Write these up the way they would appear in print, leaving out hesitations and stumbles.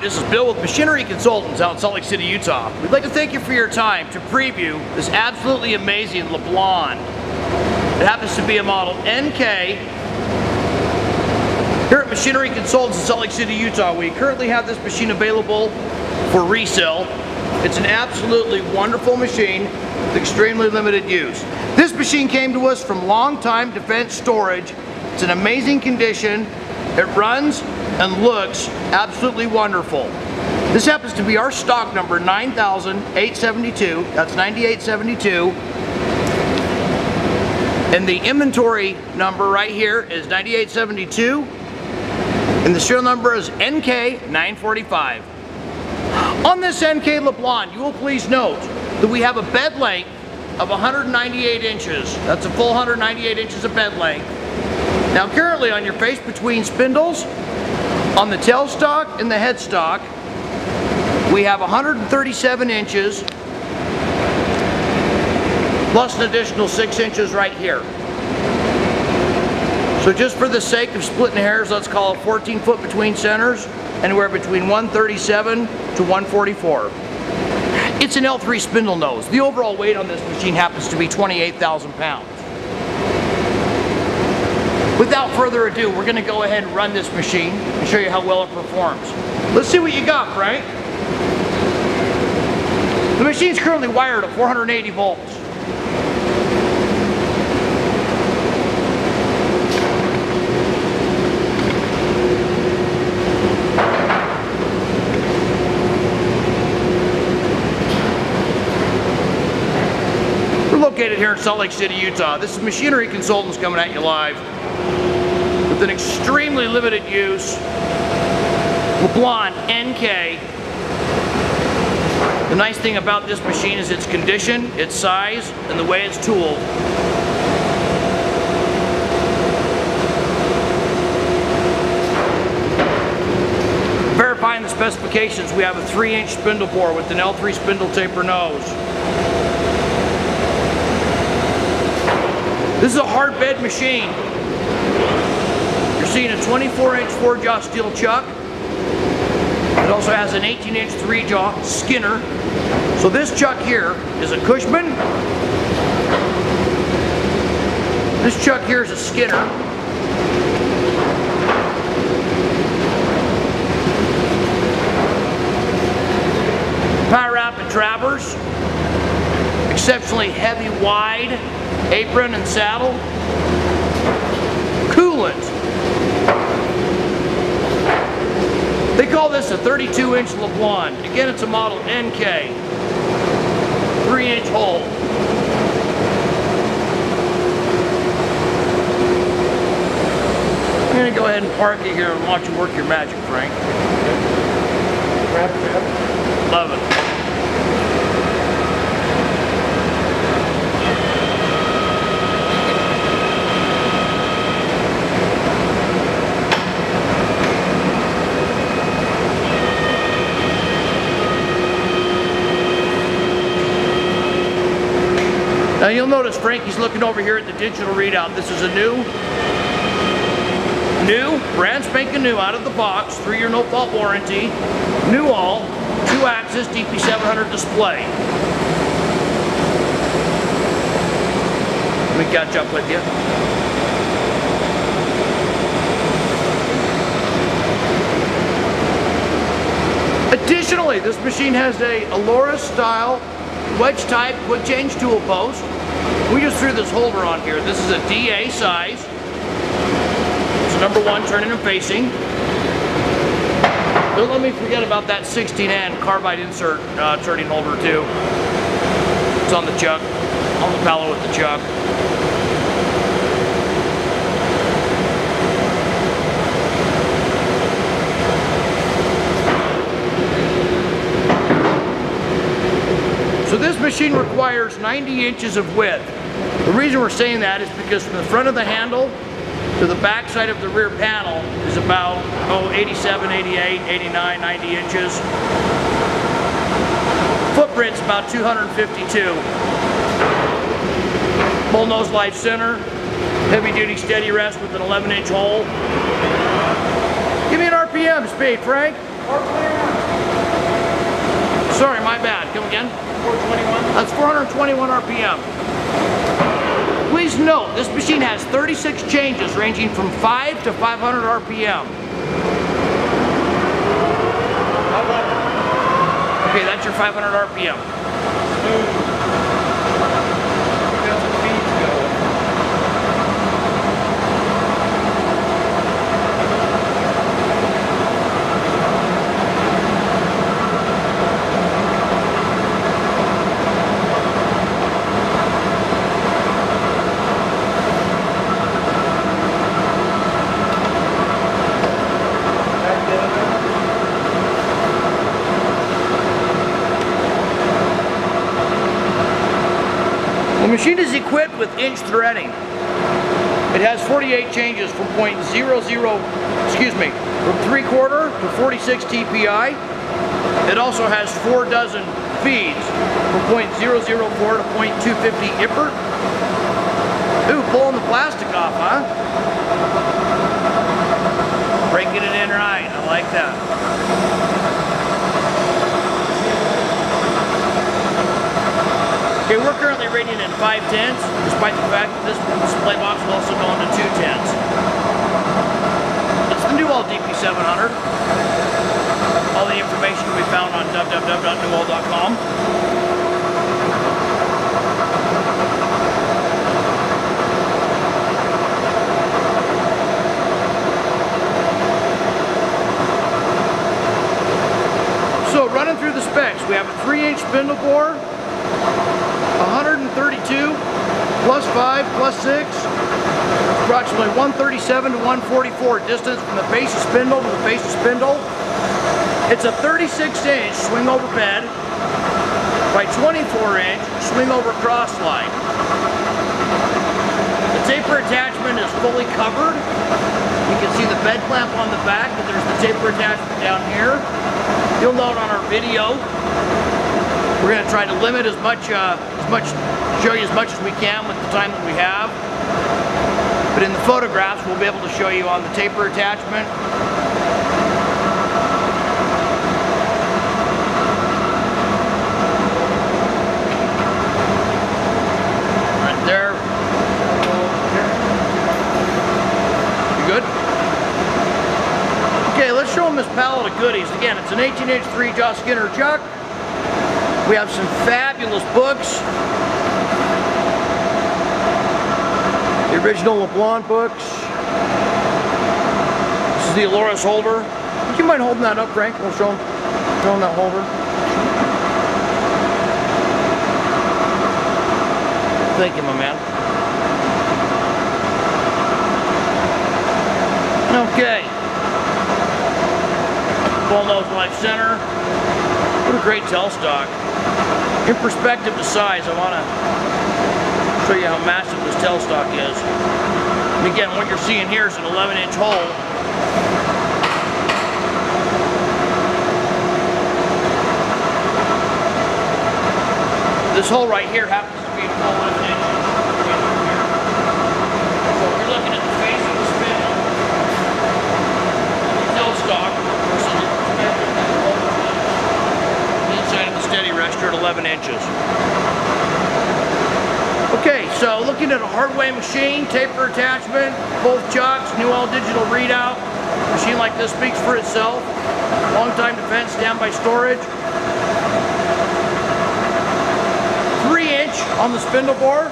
this is Bill with Machinery Consultants out in Salt Lake City, Utah. We'd like to thank you for your time to preview this absolutely amazing Leblond. It happens to be a model NK. Here at Machinery Consultants in Salt Lake City, Utah, we currently have this machine available for resale. It's an absolutely wonderful machine with extremely limited use. This machine came to us from Long Time Defense Storage. It's in amazing condition. It runs and looks absolutely wonderful. This happens to be our stock number 9872. That's 9872. And the inventory number right here is 9872. And the serial number is NK945. On this NK Leblond, you will please note that we have a bed length of 198 inches. That's a full 198 inches of bed length. Now currently on your face between spindles, on the tailstock and the headstock, we have 137 inches plus an additional 6 inches right here. So just for the sake of splitting hairs, let's call it 14 foot between centers, anywhere between 137 to 144. It's an L3 spindle nose. The overall weight on this machine happens to be 28,000 pounds. Without further ado, we're going to go ahead and run this machine and show you how well it performs. Let's see what you got, Frank. The machine's currently wired at 480 volts. We're located here in Salt Lake City, Utah. This is Machinery Consultants coming at you live with an extremely limited use Leblond NK. The nice thing about this machine is its condition, its size, and the way it's tooled. Verifying the specifications, we have a 3-inch spindle bore with an L3 spindle taper nose. This is a hard bed machine. You're seeing a 24-inch 4-jaw steel chuck. It also has an 18-inch 3-jaw skinner. So this chuck here is a Cushman. This chuck here is a skinner. Power rapid traverse. Exceptionally heavy, wide apron and saddle. Coolant. They call this a 32-inch Leblond. Again, it's a model NK. 3-inch hole. I'm going to go ahead and park it here and watch you work your magic, Frank. Love it. Now you'll notice Frankie's looking over here at the digital readout. This is a new, brand spanking new, out of the box, 3-year no-fault warranty, new all, 2-axis DP700 display. Let me catch up with you. Additionally, this machine has a Allura style wedge type quick change tool post. We just threw this holder on here. This is a DA size. It's number 1 turning and facing. Don't let me forget about that 16N carbide insert turning holder too. It's on the chuck, on the pallet with the chuck. So this machine requires 90 inches of width. The reason we're saying that is because from the front of the handle to the back side of the rear panel is about 87, 88, 89, 90 inches. Footprint's about 252. Bullnose life center, heavy duty steady rest with an 11-inch hole. Give me an RPM speed, Frank. RPM. Sorry, my bad. Come again? 421? That's 421 RPM. Please note, this machine has 36 changes ranging from 5 to 500 RPM. Okay, that's your 500 RPM. The machine is equipped with inch threading. It has 48 changes from from 3/4 to 46 TPI. It also has 4 dozen feeds from 0.004 to 0.250 Ippert. Ooh, pulling the plastic off, huh? Breaking it in right, I like that. Okay, we're currently rating in 5/10, despite the fact that this display box will also go into 2/10. It's the Newall DP700. All the information can be found on www.newall.com. So running through the specs, we have a 3-inch spindle bore, 132 plus 5 plus 6, approximately 137 to 144 distance from the base of spindle to the base of spindle. It's a 36-inch swing over bed by 24-inch swing over cross slide. The taper attachment is fully covered. You can see the bed clamp on the back, but there's the taper attachment down here. You'll note on our video, we're going to try to limit show you as much as we can with the time that we have. But in the photographs, we'll be able to show you on the taper attachment. Right there. You good? Okay, let's show them this pallet of goodies. Again, it's an 18-inch 3-jaw Skinner chuck. We have some fabulous books. The original Leblond books. This is the Aloris holder. Would you mind holding that up, Frank? We'll show them that holder. Thank you, my man. Okay. Bullnose Life Center. What a great tailstock. In perspective to size, I want to show you how massive this tailstock is. And again, what you're seeing here is an 11-inch hole. This hole right here happens to be a full 11 inches. So if you're looking at the face of the spindle, the tailstock versus the inside of the steady rester at 11 inches. Okay, so looking at a hardware machine, taper attachment, both chucks, Newall digital readout. A machine like this speaks for itself. Long time defense, standby storage. 3-inch on the spindle bore.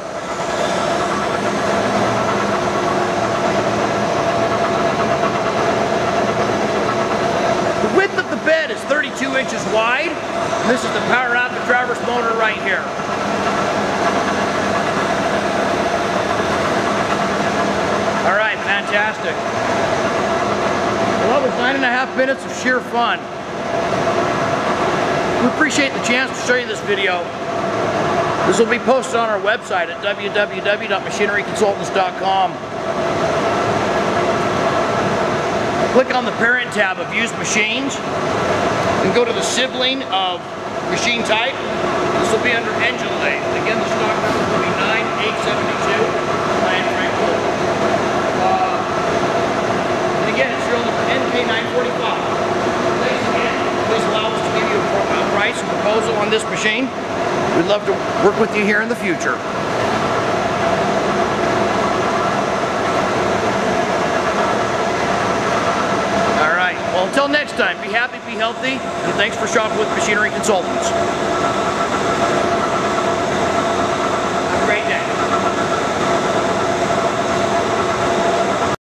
The width of the bed is 32 inches wide. And this is the power rapid traverse motor right here. Alright, fantastic. Well, that was 9.5 minutes of sheer fun. We appreciate the chance to show you this video. This will be posted on our website at www.machineryconsultants.com. Click on the parent tab of used machines and go to the sibling of machine type. This will be under engine lathe. Again, the stock number will be 9872. And again, it's serial number NK 945. Thanks again. Please allow us to give you a price proposal on this machine, we'd love to work with you here in the future. All right, well, until next time, be happy, be healthy, and thanks for shopping with Machinery Consultants.